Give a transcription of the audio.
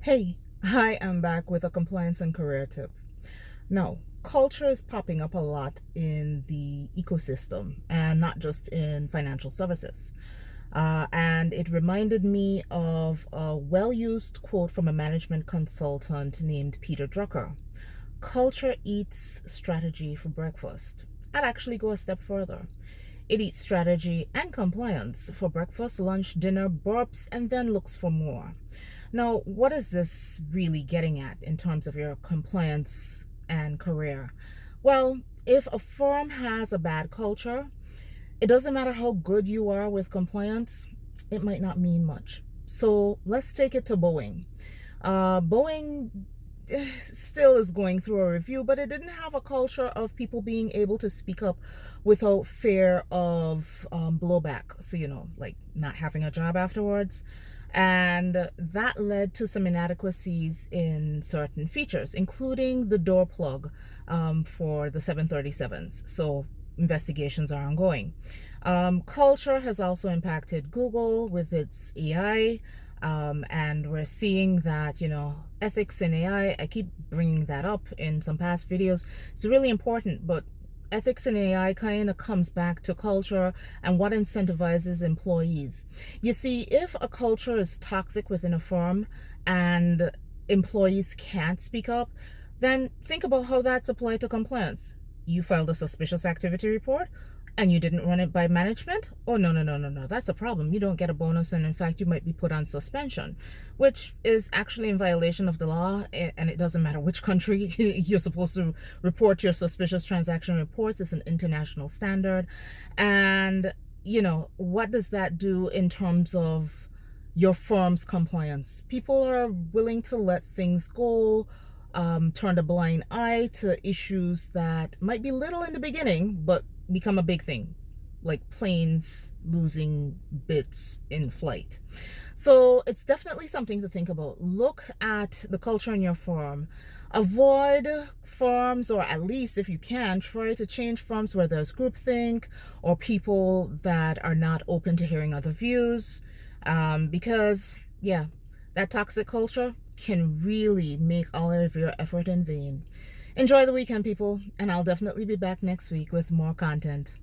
Hey, I am back with a compliance and career tip. Now, culture is popping up a lot in the ecosystem and not just in financial services. And it reminded me of a well used quote from a management consultant named Peter Drucker. Culture eats strategy for breakfast. I'd actually go a step further. It eats strategy and compliance for breakfast, lunch, dinner, burps, and then looks for more. Now, what is this really getting at in terms of your compliance and career? Well, if a firm has a bad culture, it doesn't matter how good you are with compliance, it might not mean much. So let's take it to Boeing. Boeing still is going through a review, but it didn't have a culture of people being able to speak up without fear of blowback. So, like not having a job afterwards. And that led to some inadequacies in certain features, including the door plug for the 737s. So investigations are ongoing. Culture has also impacted Google with its AI. And we're seeing that, ethics in AI, I keep bringing that up in some past videos. It's really important, but ethics in AI kind of comes back to culture and what incentivizes employees. You see, if a culture is toxic within a firm and employees can't speak up, then think about how that's applied to compliance. You filed a suspicious activity report and you didn't run it by management? Oh, no, no, no, no, no. That's a problem. You don't get a bonus. And in fact, you might be put on suspension, which is actually in violation of the law. And it doesn't matter which country you're supposed to report your suspicious transaction reports. It's an international standard. And, what does that do in terms of your firm's compliance? People are willing to let things go, turn a blind eye to issues that might be little in the beginning, but become a big thing, like planes losing bits in flight. So it's definitely something to think about. Look at the culture in your firm. Avoid firms, or at least if you can, try to change firms where there's groupthink or people that are not open to hearing other views. Because, yeah, that toxic culture can really make all of your effort in vain. Enjoy the weekend, people, and I'll definitely be back next week with more content.